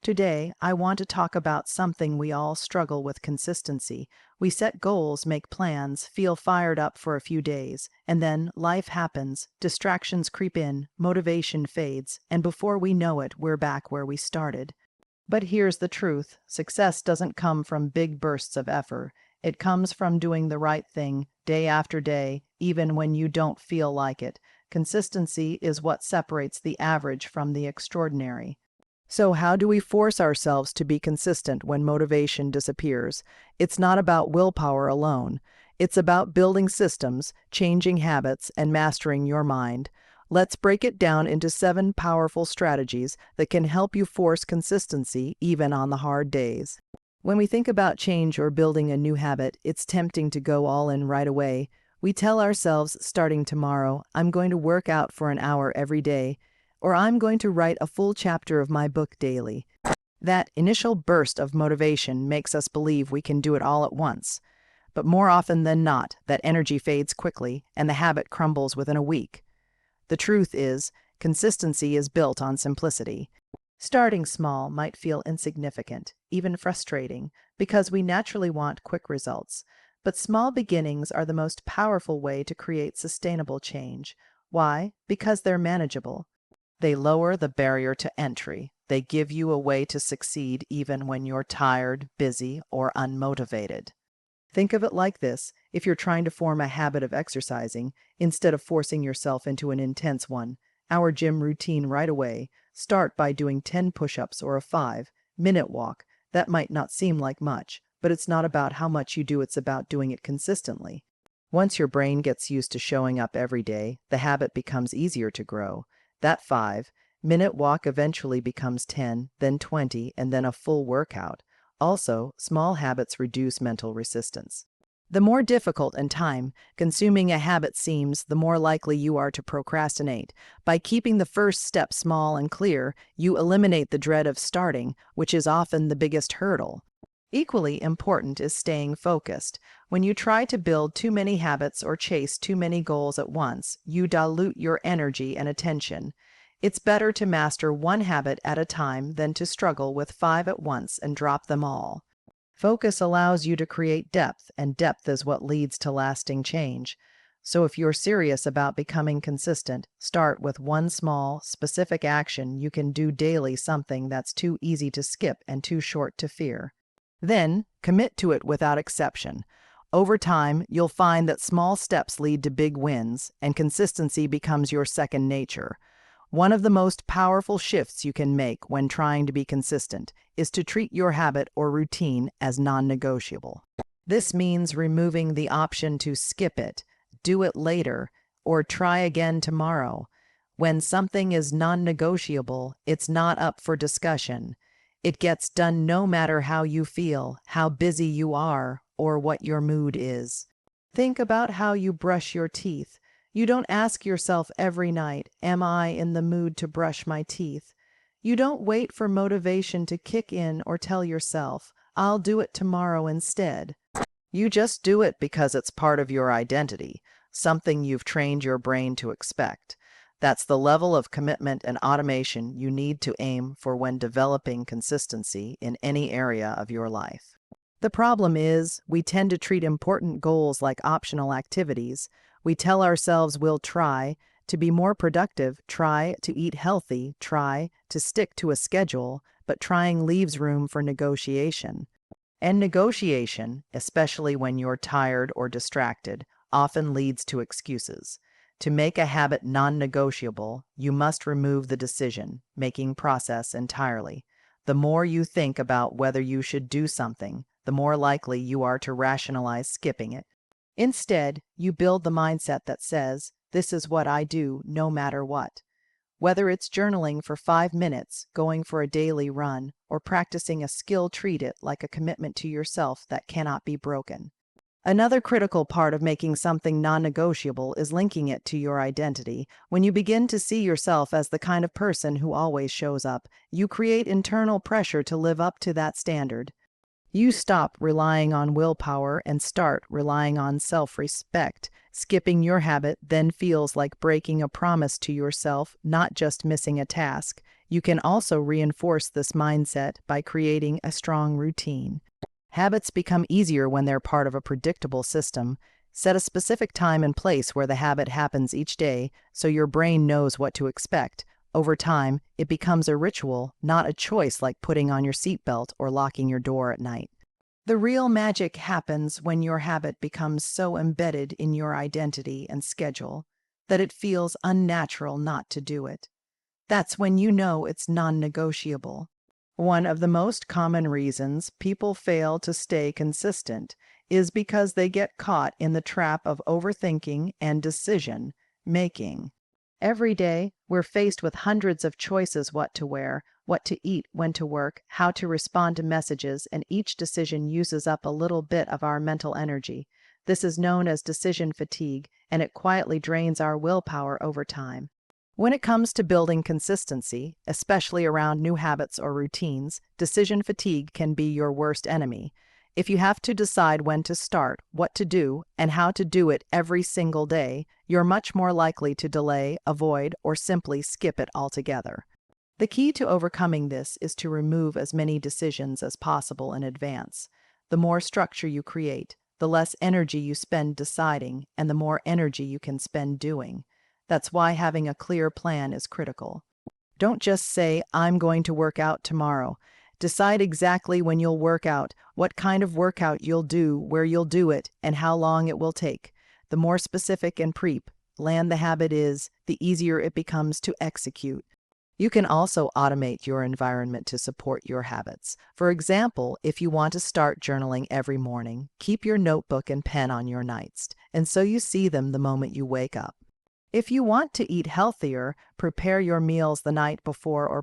Today, I want to talk about something we all struggle with: consistency. We set goals, make plans, feel fired up for a few days, and then life happens, distractions creep in, motivation fades, and before we know it, we're back where we started. But here's the truth: success doesn't come from big bursts of effort. It comes from doing the right thing day after day, even when you don't feel like it. Consistency is what separates the average from the extraordinary. So, how do we force ourselves to be consistent when motivation disappears? It's not about willpower alone. It's about building systems, changing habits, and mastering your mind. Let's break it down into 7 powerful strategies that can help you force consistency even on the hard days. When we think about change or building a new habit, it's tempting to go all in right away. We tell ourselves, starting tomorrow, I'm going to work out for an hour every day, or I'm going to write a full chapter of my book daily. That initial burst of motivation makes us believe we can do it all at once. But more often than not, that energy fades quickly and the habit crumbles within a week. The truth is, consistency is built on simplicity. Starting small might feel insignificant, even frustrating, because we naturally want quick results. But small beginnings are the most powerful way to create sustainable change. Why? Because they're manageable. They lower the barrier to entry. They give you a way to succeed even when you're tired, busy, or unmotivated. Think of it like this: if you're trying to form a habit of exercising, instead of forcing yourself into an intense one, our gym routine right away, start by doing 10 push-ups or a 5-minute walk. That might not seem like much, but it's not about how much you do, it's about doing it consistently. Once your brain gets used to showing up every day, the habit becomes easier to grow. That 5-minute walk eventually becomes 10, then 20, and then a full workout. Also, small habits reduce mental resistance. The more difficult and time-consuming a habit seems, the more likely you are to procrastinate. By keeping the first step small and clear, you eliminate the dread of starting, which is often the biggest hurdle. Equally important is staying focused. When you try to build too many habits or chase too many goals at once, you dilute your energy and attention. It's better to master one habit at a time than to struggle with 5 at once and drop them all. Focus allows you to create depth, and depth is what leads to lasting change. So if you're serious about becoming consistent, start with one small, specific action you can do daily, something that's too easy to skip and too short to fear. Then, commit to it without exception. Over time, you'll find that small steps lead to big wins, and consistency becomes your second nature. One of the most powerful shifts you can make when trying to be consistent is to treat your habit or routine as non-negotiable. This means removing the option to skip it, do it later, or try again tomorrow. When something is non-negotiable, it's not up for discussion. It gets done no matter how you feel, how busy you are, or what your mood is. Think about how you brush your teeth. You don't ask yourself every night, am I in the mood to brush my teeth? You don't wait for motivation to kick in or tell yourself, I'll do it tomorrow instead. You just do it because it's part of your identity, something you've trained your brain to expect. That's the level of commitment and automation you need to aim for when developing consistency in any area of your life. The problem is, we tend to treat important goals like optional activities. We tell ourselves we'll try to be more productive, try to eat healthy, try to stick to a schedule, but trying leaves room for negotiation. And negotiation, especially when you're tired or distracted, often leads to excuses. To make a habit non-negotiable, you must remove the decision-making process entirely. The more you think about whether you should do something, the more likely you are to rationalize skipping it. Instead, you build the mindset that says, this is what I do no matter what. Whether it's journaling for 5 minutes, going for a daily run, or practicing a skill, treat it like a commitment to yourself that cannot be broken. Another critical part of making something non-negotiable is linking it to your identity. When you begin to see yourself as the kind of person who always shows up, you create internal pressure to live up to that standard. You stop relying on willpower and start relying on self-respect. Skipping your habit then feels like breaking a promise to yourself, not just missing a task. You can also reinforce this mindset by creating a strong routine. Habits become easier when they're part of a predictable system. Set a specific time and place where the habit happens each day so your brain knows what to expect. Over time, it becomes a ritual, not a choice like putting on your seatbelt or locking your door at night. The real magic happens when your habit becomes so embedded in your identity and schedule that it feels unnatural not to do it. That's when you know it's non-negotiable. One of the most common reasons people fail to stay consistent is because they get caught in the trap of overthinking and decision making. Every day, we're faced with hundreds of choices: what to wear, what to eat, when to work, how to respond to messages, and each decision uses up a little bit of our mental energy. This is known as decision fatigue, and it quietly drains our willpower over time. When it comes to building consistency, especially around new habits or routines, decision fatigue can be your worst enemy. If you have to decide when to start, what to do, and how to do it every single day, you're much more likely to delay, avoid, or simply skip it altogether. The key to overcoming this is to remove as many decisions as possible in advance. The more structure you create, the less energy you spend deciding, and the more energy you can spend doing. That's why having a clear plan is critical. Don't just say, "I'm going to work out tomorrow." Decide exactly when you'll work out, what kind of workout you'll do, where you'll do it, and how long it will take. The more specific and pre-planned the habit is, the easier it becomes to execute. You can also automate your environment to support your habits. For example, if you want to start journaling every morning, keep your notebook and pen on your nightstand, and so you see them the moment you wake up. If you want to eat healthier, prepare your meals the night before or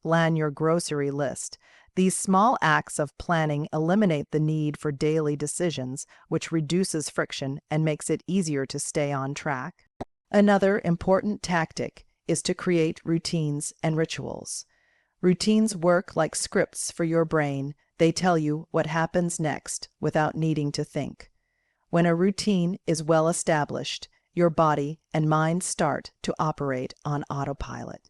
plan your grocery list. These small acts of planning eliminate the need for daily decisions, which reduces friction and makes it easier to stay on track. Another important tactic is to create routines and rituals. Routines work like scripts for your brain. They tell you what happens next without needing to think. When a routine is well established, your body and mind start to operate on autopilot.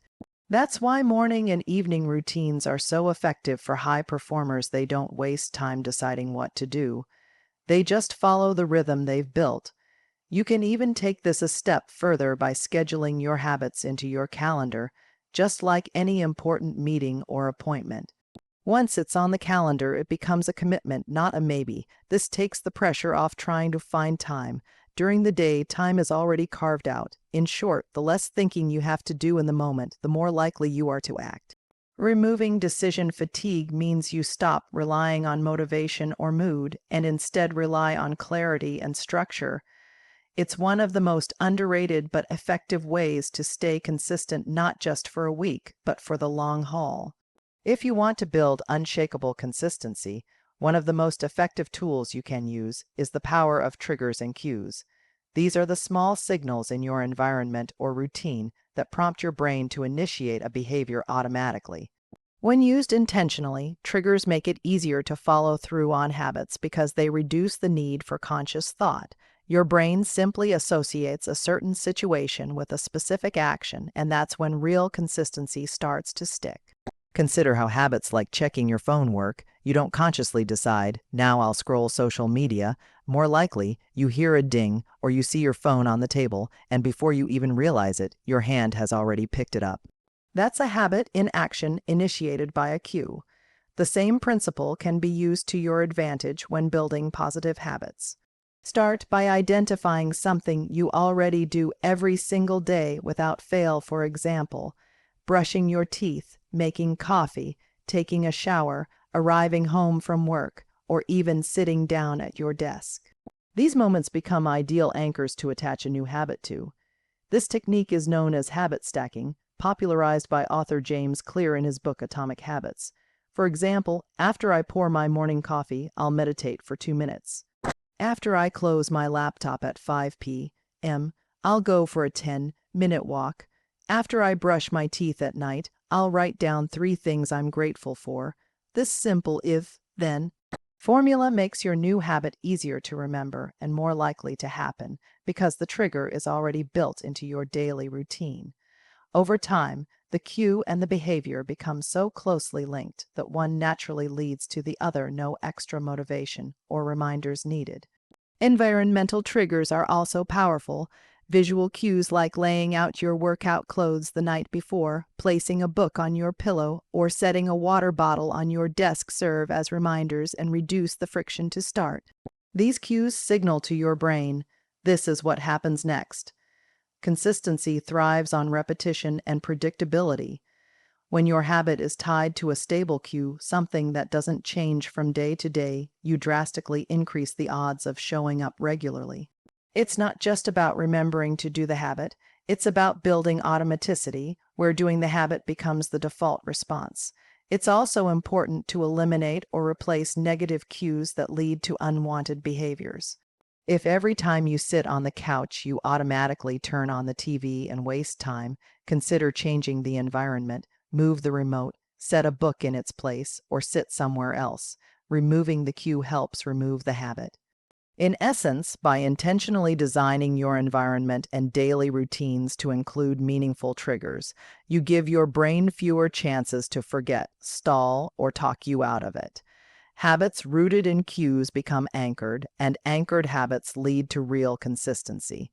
That's why morning and evening routines are so effective for high performers. They don't waste time deciding what to do. They just follow the rhythm they've built. You can even take this a step further by scheduling your habits into your calendar, just like any important meeting or appointment. Once it's on the calendar, it becomes a commitment, not a maybe. This takes the pressure off trying to find time. During the day, time is already carved out. In short, the less thinking you have to do in the moment, the more likely you are to act. Removing decision fatigue means you stop relying on motivation or mood and instead rely on clarity and structure. It's one of the most underrated but effective ways to stay consistent, not just for a week, but for the long haul. If you want to build unshakable consistency, one of the most effective tools you can use is the power of triggers and cues. These are the small signals in your environment or routine that prompt your brain to initiate a behavior automatically. When used intentionally, triggers make it easier to follow through on habits because they reduce the need for conscious thought. Your brain simply associates a certain situation with a specific action, and that's when real consistency starts to stick. Consider how habits like checking your phone work. You don't consciously decide, "Now I'll scroll social media." More likely, you hear a ding or you see your phone on the table, and before you even realize it, your hand has already picked it up. That's a habit in action initiated by a cue. The same principle can be used to your advantage when building positive habits. Start by identifying something you already do every single day without fail. For example, brushing your teeth, making coffee, taking a shower, arriving home from work, or even sitting down at your desk. These moments become ideal anchors to attach a new habit to. This technique is known as habit stacking, popularized by author James Clear in his book Atomic Habits. For example, after I pour my morning coffee, I'll meditate for 2 minutes. After I close my laptop at 5 p.m., I'll go for a 10-minute walk. After I brush my teeth at night, I'll write down 3 things I'm grateful for. This simple if-then formula makes your new habit easier to remember and more likely to happen because the trigger is already built into your daily routine. Over time, The cue and the behavior become so closely linked that one naturally leads to the other, no extra motivation or reminders needed. Environmental triggers are also powerful. Visual cues like laying out your workout clothes the night before, placing a book on your pillow, or setting a water bottle on your desk serve as reminders and reduce the friction to start. These cues signal to your brain, this is what happens next. Consistency thrives on repetition and predictability. When your habit is tied to a stable cue, something that doesn't change from day to day, you drastically increase the odds of showing up regularly. It's not just about remembering to do the habit, it's about building automaticity, where doing the habit becomes the default response. It's also important to eliminate or replace negative cues that lead to unwanted behaviors. If every time you sit on the couch you automatically turn on the TV and waste time, consider changing the environment, move the remote, set a book in its place, or sit somewhere else. Removing the cue helps remove the habit. In essence, by intentionally designing your environment and daily routines to include meaningful triggers, you give your brain fewer chances to forget, stall, or talk you out of it. Habits rooted in cues become anchored, and anchored habits lead to real consistency.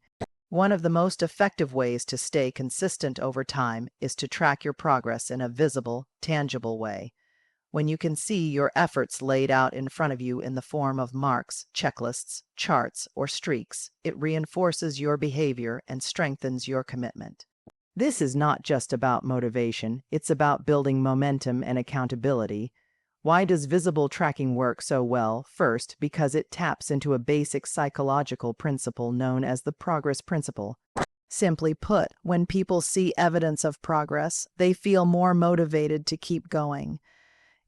One of the most effective ways to stay consistent over time is to track your progress in a visible, tangible way. When you can see your efforts laid out in front of you in the form of marks, checklists, charts, or streaks, it reinforces your behavior and strengthens your commitment. This is not just about motivation, it's about building momentum and accountability. Why does visible tracking work so well? First, because it taps into a basic psychological principle known as the progress principle. Simply put, when people see evidence of progress, they feel more motivated to keep going.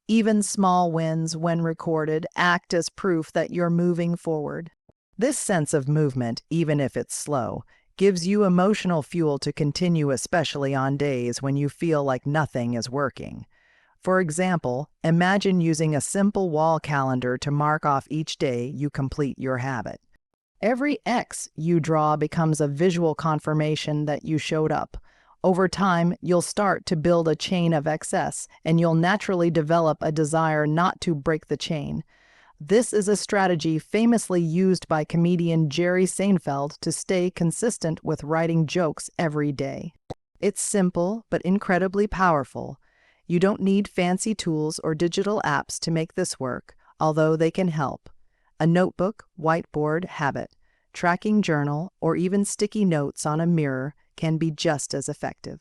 Even small wins, when recorded, act as proof that you're moving forward. This sense of movement, even if it's slow, gives you emotional fuel to continue, especially on days when you feel like nothing is working. For example, imagine using a simple wall calendar to mark off each day you complete your habit. Every X you draw becomes a visual confirmation that you showed up. Over time, you'll start to build a chain of excess, and you'll naturally develop a desire not to break the chain. This is a strategy famously used by comedian Jerry Seinfeld to stay consistent with writing jokes every day. It's simple, but incredibly powerful. You don't need fancy tools or digital apps to make this work, although they can help. A notebook, whiteboard, habit, tracking journal, or even sticky notes on a mirror can be just as effective.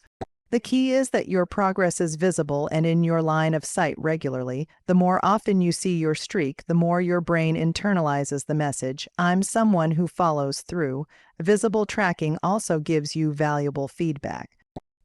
The key is that your progress is visible and in your line of sight regularly. The more often you see your streak, the more your brain internalizes the message, I'm someone who follows through. Visible tracking also gives you valuable feedback.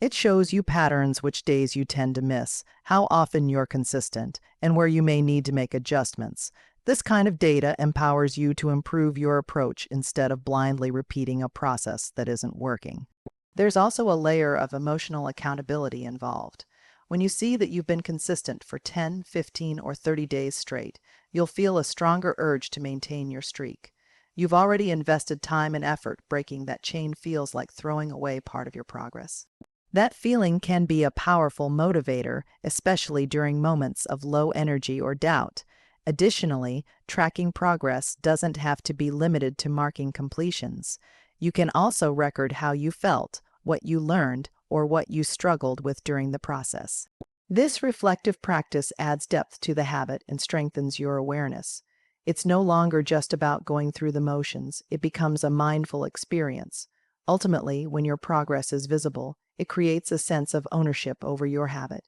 It shows you patterns, which days you tend to miss, how often you're consistent, and where you may need to make adjustments. This kind of data empowers you to improve your approach instead of blindly repeating a process that isn't working. There's also a layer of emotional accountability involved. When you see that you've been consistent for 10, 15, or 30 days straight, you'll feel a stronger urge to maintain your streak. You've already invested time and effort. Breaking that chain feels like throwing away part of your progress. That feeling can be a powerful motivator, especially during moments of low energy or doubt. Additionally, tracking progress doesn't have to be limited to marking completions. You can also record how you felt, what you learned, or what you struggled with during the process. This reflective practice adds depth to the habit and strengthens your awareness. It's no longer just about going through the motions, it becomes a mindful experience. Ultimately, when your progress is visible, it creates a sense of ownership over your habit.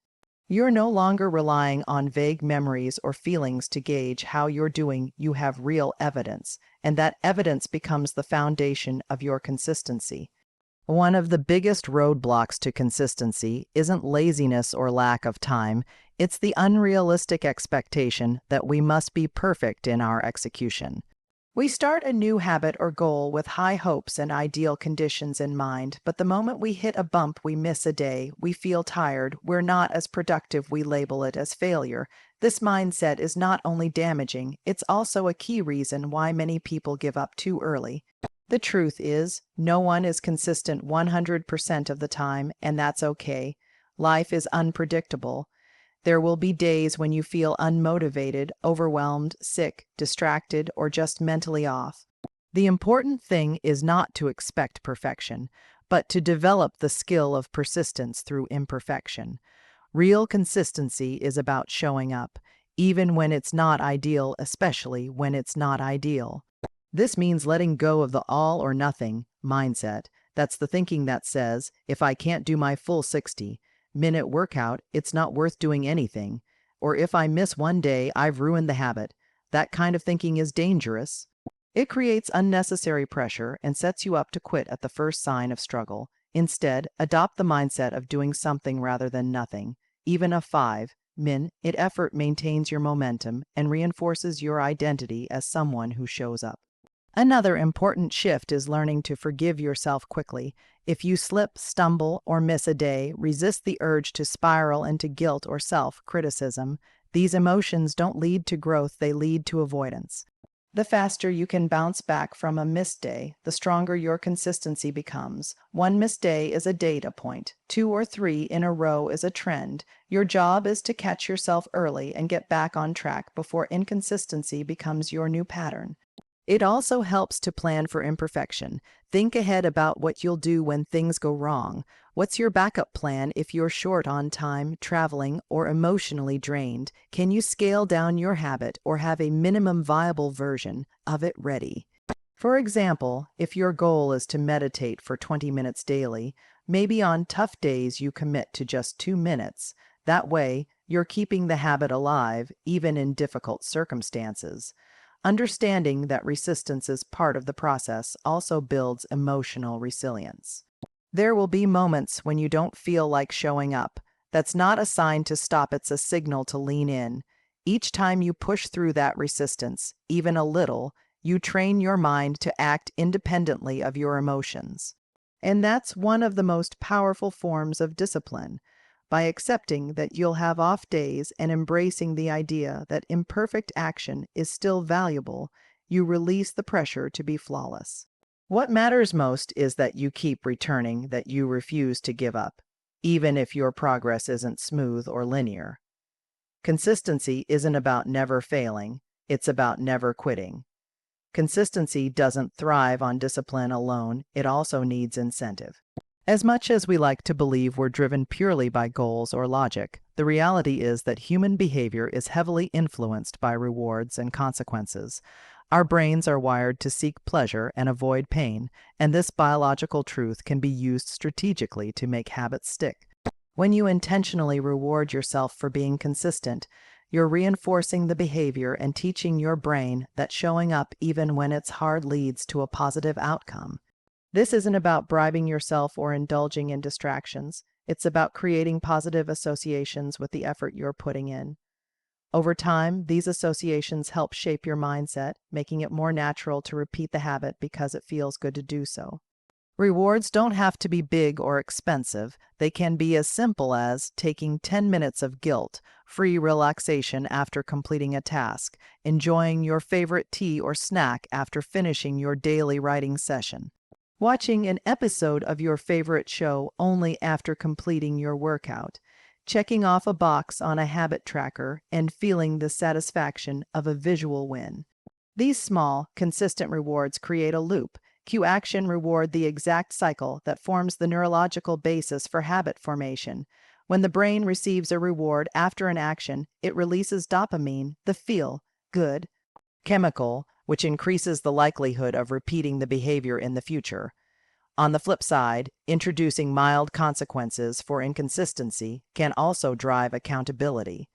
You're no longer relying on vague memories or feelings to gauge how you're doing. You have real evidence, and that evidence becomes the foundation of your consistency. One of the biggest roadblocks to consistency isn't laziness or lack of time, it's the unrealistic expectation that we must be perfect in our execution. We start a new habit or goal with high hopes and ideal conditions in mind, but the moment we hit a bump, we miss a day, we feel tired, we're not as productive, we label it as failure. This mindset is not only damaging, it's also a key reason why many people give up too early. The truth is, no one is consistent 100% of the time, and that's okay. Life is unpredictable. There will be days when you feel unmotivated, overwhelmed, sick, distracted, or just mentally off. The important thing is not to expect perfection, but to develop the skill of persistence through imperfection. Real consistency is about showing up, even when it's not ideal, especially when it's not ideal. This means letting go of the all or nothing mindset. That's the thinking that says, if I can't do my full 60-minute workout, it's not worth doing anything. Or if I miss one day, I've ruined the habit. That kind of thinking is dangerous. It creates unnecessary pressure and sets you up to quit at the first sign of struggle. Instead, adopt the mindset of doing something rather than nothing. Even a 5-minute effort maintains your momentum and reinforces your identity as someone who shows up. Another important shift is learning to forgive yourself quickly. If you slip, stumble, or miss a day, resist the urge to spiral into guilt or self-criticism. These emotions don't lead to growth, they lead to avoidance. The faster you can bounce back from a missed day, the stronger your consistency becomes. One missed day is a data point. 2 or 3 in a row is a trend. Your job is to catch yourself early and get back on track before inconsistency becomes your new pattern. It also helps to plan for imperfection. Think ahead about what you'll do when things go wrong. What's your backup plan if you're short on time, traveling, or emotionally drained? Can you scale down your habit or have a minimum viable version of it ready? For example, if your goal is to meditate for 20 minutes daily, maybe on tough days you commit to just 2 minutes. That way, you're keeping the habit alive, even in difficult circumstances. Understanding that resistance is part of the process also builds emotional resilience. There will be moments when you don't feel like showing up. That's not a sign to stop, it's a signal to lean in. Each time you push through that resistance, even a little, you train your mind to act independently of your emotions. And that's one of the most powerful forms of discipline. By accepting that you'll have off days and embracing the idea that imperfect action is still valuable, you release the pressure to be flawless. What matters most is that you keep returning, that you refuse to give up, even if your progress isn't smooth or linear. Consistency isn't about never failing, it's about never quitting. Consistency doesn't thrive on discipline alone, it also needs incentive. As much as we like to believe we're driven purely by goals or logic, the reality is that human behavior is heavily influenced by rewards and consequences. Our brains are wired to seek pleasure and avoid pain, and this biological truth can be used strategically to make habits stick. When you intentionally reward yourself for being consistent, you're reinforcing the behavior and teaching your brain that showing up even when it's hard leads to a positive outcome. This isn't about bribing yourself or indulging in distractions. It's about creating positive associations with the effort you're putting in. Over time, these associations help shape your mindset, making it more natural to repeat the habit because it feels good to do so. Rewards don't have to be big or expensive. They can be as simple as taking 10 minutes of guilt-free relaxation after completing a task, enjoying your favorite tea or snack after finishing your daily writing session, watching an episode of your favorite show only after completing your workout, checking off a box on a habit tracker and feeling the satisfaction of a visual win. These small, consistent rewards create a loop. Cue action reward the exact cycle that forms the neurological basis for habit formation. When the brain receives a reward after an action, it releases dopamine, the feel-good chemical, which increases the likelihood of repeating the behavior in the future. On the flip side, introducing mild consequences for inconsistency can also drive accountability.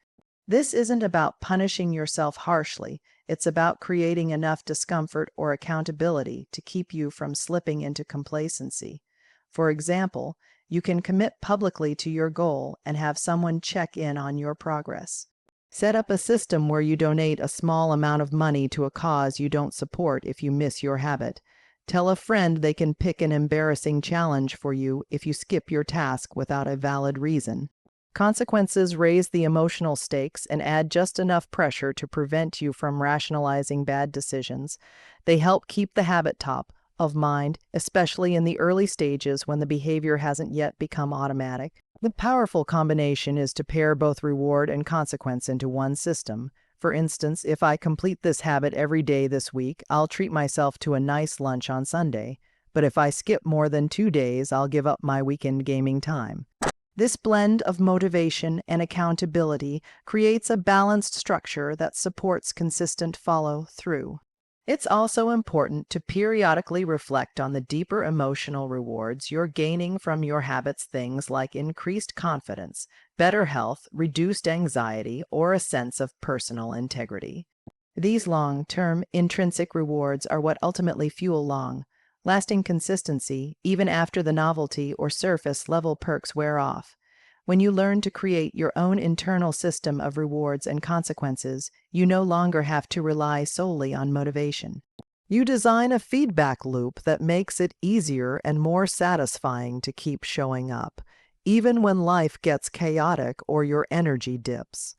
This isn't about punishing yourself harshly, it's about creating enough discomfort or accountability to keep you from slipping into complacency. For example, you can commit publicly to your goal and have someone check in on your progress. Set up a system where you donate a small amount of money to a cause you don't support if you miss your habit. Tell a friend they can pick an embarrassing challenge for you if you skip your task without a valid reason. Consequences raise the emotional stakes and add just enough pressure to prevent you from rationalizing bad decisions. They help keep the habit top, of mind, especially in the early stages when the behavior hasn't yet become automatic. The powerful combination is to pair both reward and consequence into one system. For instance, if I complete this habit every day this week, I'll treat myself to a nice lunch on Sunday. But if I skip more than 2 days, I'll give up my weekend gaming time. This blend of motivation and accountability creates a balanced structure that supports consistent follow-through. It's also important to periodically reflect on the deeper emotional rewards you're gaining from your habits, things like increased confidence, better health, reduced anxiety, or a sense of personal integrity. These long-term intrinsic rewards are what ultimately fuel lasting consistency, even after the novelty or surface-level perks wear off. When you learn to create your own internal system of rewards and consequences, you no longer have to rely solely on motivation. You design a feedback loop that makes it easier and more satisfying to keep showing up, even when life gets chaotic or your energy dips.